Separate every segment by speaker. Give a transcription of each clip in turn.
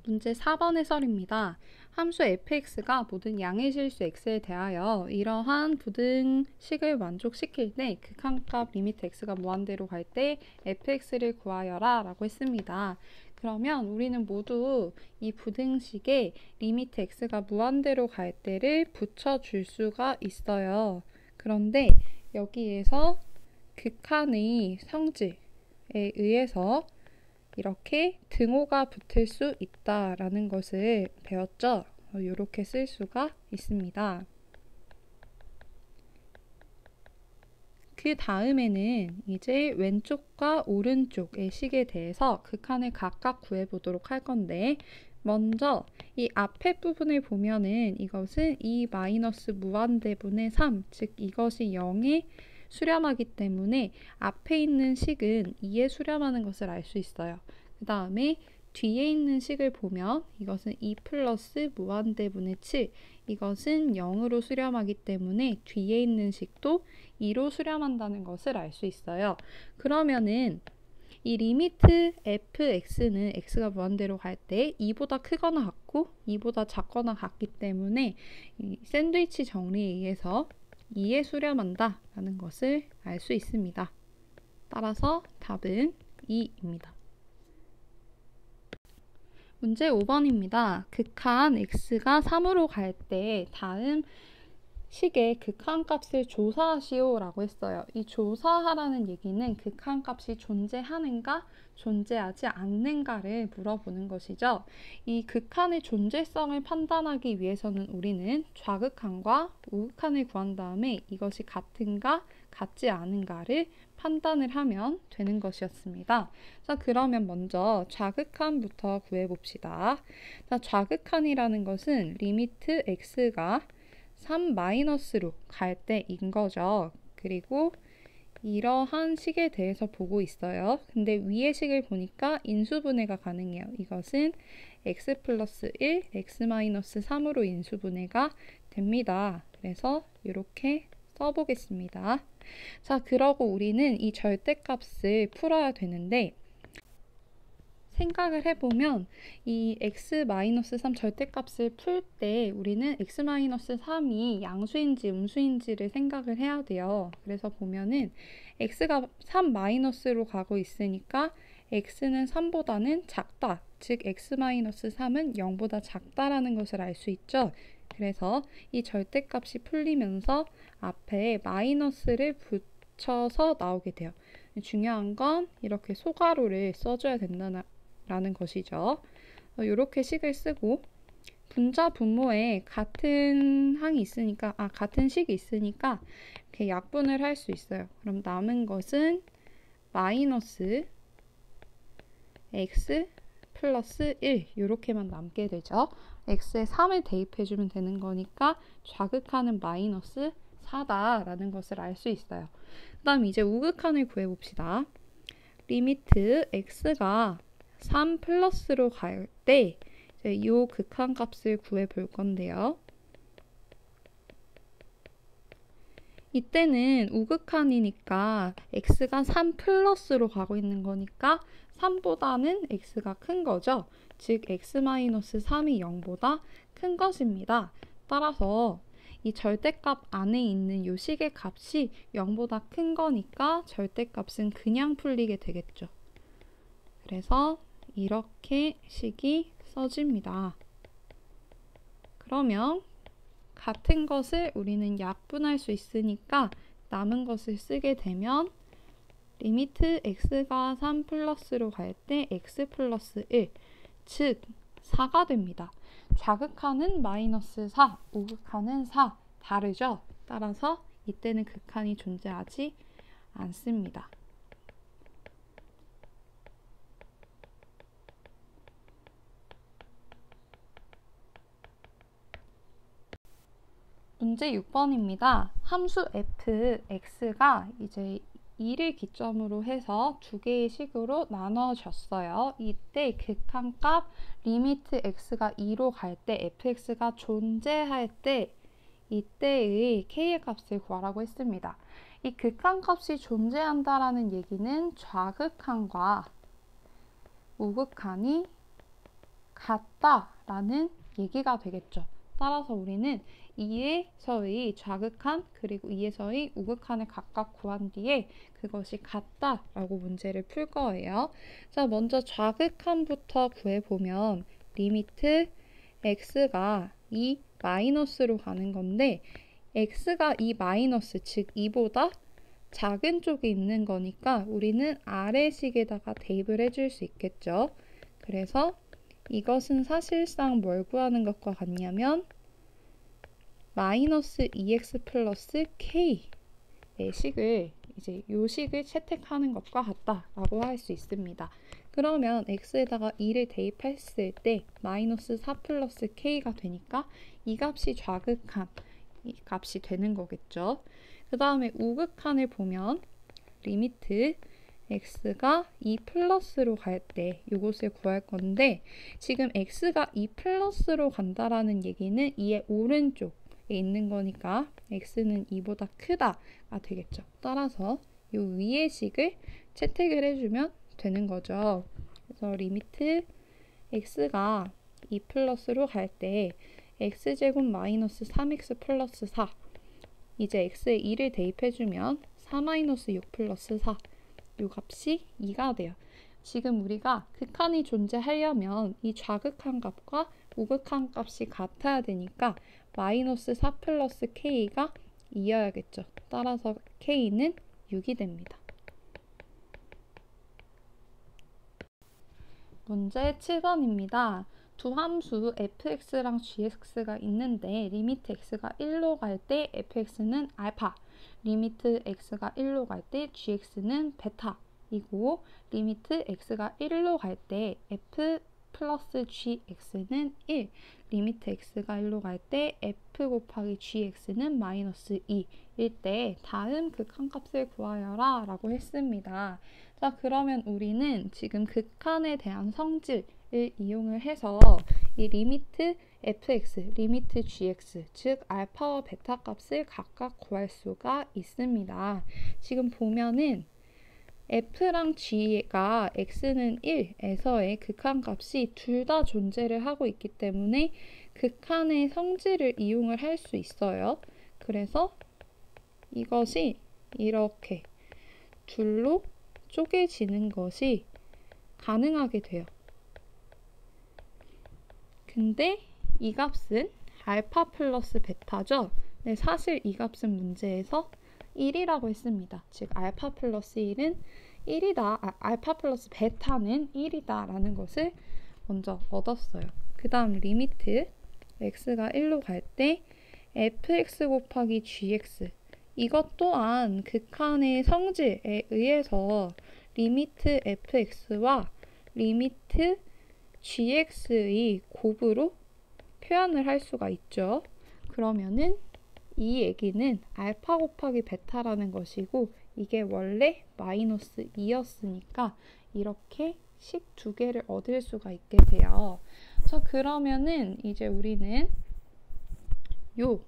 Speaker 1: 문제 4번 해설입니다. 함수 fx가 모든 양의 실수 x에 대하여 이러한 부등식을 만족시킬 때 극한값 리미트 x가 무한대로 갈 때 fx를 구하여라 라고 했습니다. 그러면 우리는 모두 이 부등식에 리미트 x가 무한대로 갈 때를 붙여줄 수가 있어요. 그런데 여기에서 극한의 성질에 의해서 이렇게 등호가 붙을 수 있다라는 것을 배웠죠. 이렇게 쓸 수가 있습니다. 그 다음에는 이제 왼쪽과 오른쪽의 식에 대해서 극한을 각각 구해보도록 할 건데, 먼저 이 앞에 부분을 보면은 이것은 2 마이너스 무한대분의 3, 즉 이것이 0에 수렴하기 때문에 앞에 있는 식은 2에 수렴하는 것을 알 수 있어요. 그 다음에 뒤에 있는 식을 보면 이것은 2 플러스 무한대분의 7, 이것은 0으로 수렴하기 때문에 뒤에 있는 식도 2로 수렴한다는 것을 알 수 있어요. 그러면은 이 리미트 fx는 x가 무한대로 갈 때 2보다 크거나 같고 2보다 작거나 같기 때문에 이 샌드위치 정리에 의해서 2에 수렴한다 라는 것을 알 수 있습니다. 따라서 답은 2입니다. 문제 5번입니다. 극한 x가 3으로 갈 때 다음 식의 극한값을 조사하시오 라고 했어요. 이 조사하라는 얘기는 극한값이 존재하는가 존재하지 않는가를 물어보는 것이죠. 이 극한의 존재성을 판단하기 위해서는 우리는 좌극한과 우극한을 구한 다음에 이것이 같은가 같지 않은가를 판단을 하면 되는 것이었습니다. 자, 그러면 먼저 좌극한부터 구해봅시다. 자, 좌극한이라는 것은 리미트 x가 3 마이너스로 갈 때인 거죠. 그리고 이러한 식에 대해서 보고 있어요. 근데 위의 식을 보니까 인수분해가 가능해요. 이것은 x 플러스 1, x 마이너스 3으로 인수분해가 됩니다. 그래서 이렇게 써보겠습니다. 자, 그러고 우리는 이 절대값을 풀어야 되는데, 생각을 해보면 이 x-3 절대값을 풀 때 우리는 x-3이 양수인지 음수인지를 생각을 해야 돼요. 그래서 보면은 x가 3-로 가고 있으니까 x는 3보다는 작다. 즉 x-3은 0보다 작다라는 것을 알 수 있죠. 그래서 이 절대값이 풀리면서 앞에 마이너스를 붙여서 나오게 돼요. 중요한 건 이렇게 소괄호를 써줘야 된다는 것이죠. 이렇게 식을 쓰고 분자 분모에 같은 항이 있으니까 같은 식이 있으니까 이렇게 약분을 할 수 있어요. 그럼 남은 것은 마이너스 x 플러스 1 이렇게만 남게 되죠. x에 3을 대입해주면 되는 거니까 좌극한은 마이너스 4다라는 것을 알 수 있어요. 그 다음 이제 우극한을 구해봅시다. 리미트 x가 3 플러스로 갈 때 이 극한값을 구해볼 건데요. 이때는 우극한이니까 x가 3 플러스로 가고 있는 거니까 3보다는 x가 큰 거죠. 즉 x-3이 0보다 큰 것입니다. 따라서 이 절대값 안에 있는 이 식의 값이 0보다 큰 거니까 절대값은 그냥 풀리게 되겠죠. 그래서 이렇게 식이 써집니다. 그러면 같은 것을 우리는 약분할 수 있으니까 남은 것을 쓰게 되면 리미트 x가 3 플러스로 갈 때 x 플러스 1, 즉 4가 됩니다. 좌극한은 마이너스 4, 우극한은 4, 다르죠? 따라서 이때는 극한이 존재하지 않습니다. 문제 6번입니다. 함수 fx가 이제 2를 기점으로 해서 두 개의 식으로 나눠졌어요. 이때 극한값 리미트 x가 2로 갈 때 fx가 존재할 때 이때의 k의 값을 구하라고 했습니다. 이 극한값이 존재한다라는 얘기는 좌극한과 우극한이 같다라는 얘기가 되겠죠. 따라서 우리는 2에서의 좌극한 그리고 2에서의 우극한을 각각 구한 뒤에 그것이 같다라고 문제를 풀 거예요. 자, 먼저 좌극한부터 구해보면 리미트 x가 2 마이너스로 가는 건데 x가 2 마이너스, 즉 2보다 작은 쪽에 있는 거니까 우리는 아래식에다가 대입을 해줄 수 있겠죠. 그래서 이것은 사실상 뭘 구하는 것과 같냐면 마이너스 2x 플러스 k의 식을 이제 요 식을 채택하는 것과 같다라고 할 수 있습니다. 그러면 x에다가 2를 대입했을 때 마이너스 4 플러스 k가 되니까 이 값이 좌극한 이 값이 되는 거겠죠. 그 다음에 우극한을 보면 리미트 x가 2 플러스로 갈 때 이것을 구할 건데 지금 x가 2 플러스로 간다라는 얘기는 2의 오른쪽에 있는 거니까 x는 2보다 크다가 되겠죠. 따라서 이 위의 식을 채택을 해주면 되는 거죠. 그래서 리미트 x가 2 플러스로 갈 때 x제곱 마이너스 3x 플러스 4 이제 x에 2를 대입해주면 4 마이너스 6 플러스 4 이 값이 2가 돼요. 지금 우리가 극한이 존재하려면 이 좌극한 값과 우극한 값이 같아야 되니까 마이너스 4 플러스 k가 2여야겠죠. 따라서 k는 6이 됩니다. 문제 7번입니다. 두 함수 fx랑 gx가 있는데 리미트 x가 1로 갈 때 fx는 알파, 리미트 x가 1로 갈 때 gx는 베타이고 리미트 x가 1로 갈 때 f 플러스 gx는 1, 리미트 x가 1로 갈 때 f 곱하기 gx는 마이너스 2일 때 다음 극한값을 구하여라 라고 했습니다. 자, 그러면 우리는 지금 극한에 대한 성질을 이용을 해서 이 리미트 fx, 리미트 gx, 즉 알파와 베타 값을 각각 구할 수가 있습니다. 지금 보면은 f랑 g가 x는 1에서의 극한값이 둘 다 존재를 하고 있기 때문에 극한의 성질을 이용을 할 수 있어요. 그래서 이것이 이렇게 둘로 쪼개지는 것이 가능하게 돼요. 근데 이 값은 알파 플러스 베타죠. 네, 사실 이 값은 문제에서 1이라고 했습니다. 즉 알파 플러스 1은 1이다. 알파 플러스 베타는 1이다 라는 것을 먼저 얻었어요. 그 다음 리미트 x가 1로 갈 때 fx 곱하기 gx 이것 또한 극한의 성질에 의해서 리미트 fx와 리미트 gx의 곱으로 표현을 할 수가 있죠. 그러면은 이 얘기는 알파 곱하기 베타라는 것이고 이게 원래 마이너스 2였으니까 이렇게 식 두 개를 얻을 수가 있게 돼요. 자, 그러면은 이제 우리는 요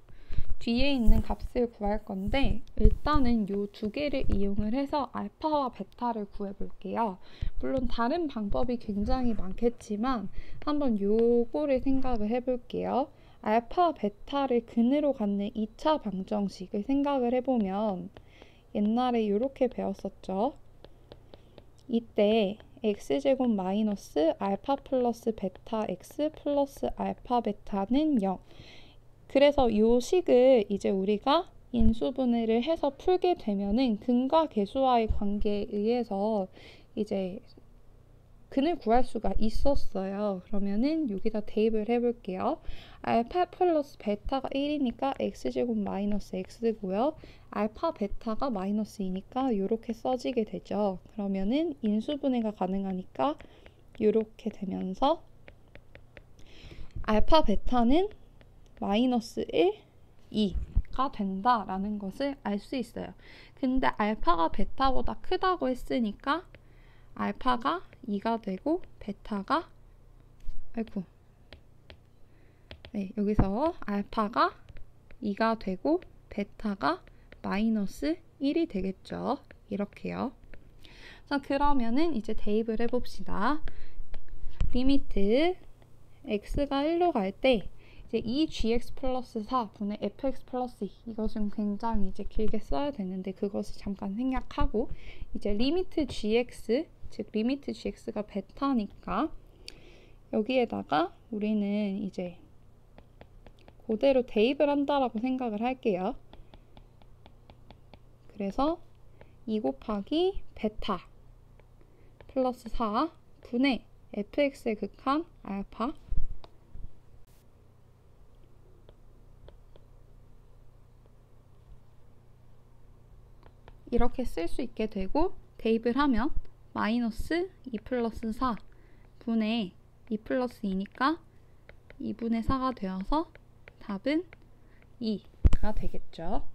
Speaker 1: 뒤에 있는 값을 구할 건데 일단은 요 두 개를 이용을 해서 알파와 베타를 구해 볼게요. 물론 다른 방법이 굉장히 많겠지만 한번 요거를 생각을 해 볼게요. 알파, 베타를 근으로 갖는 2차 방정식을 생각을 해보면 옛날에 이렇게 배웠었죠. 이때 x제곱 마이너스 알파 플러스 베타 x 플러스 알파 베타는 0. 그래서 이 식을 이제 우리가 인수분해를 해서 풀게 되면은 근과 계수와의 관계에 의해서 이제 근을 구할 수가 있었어요. 그러면은 여기다 대입을 해볼게요. 알파 플러스 베타가 1이니까 x제곱 마이너스 x고요. 알파 베타가 마이너스 2니까 이렇게 써지게 되죠. 그러면은 인수분해가 가능하니까 이렇게 되면서 알파 베타는 마이너스 1, 2가 된다라는 것을 알 수 있어요. 근데 알파가 베타보다 크다고 했으니까 알파가 2가 되고 베타가 네, 여기서 알파가 2가 되고 베타가 마이너스 1이 되겠죠. 이렇게요. 자, 그러면은 이제 대입을 해봅시다. 리미트 x가 1로 갈 때 이제 2gx 플러스 4분의 fx 플러스 2 이것은 굉장히 이제 길게 써야 되는데 그것을 잠깐 생략하고 이제 리미트 gx 즉 리미트 gx가 베타니까 여기에다가 우리는 이제 그대로 대입을 한다라고 생각을 할게요. 그래서 2 곱하기 베타 플러스 4 분의 fx의 극한 알파 이렇게 쓸 수 있게 되고 대입을 하면 마이너스 2 플러스 4 분의 2 플러스 2니까 2분의 4가 되어서 답은 2가 되겠죠.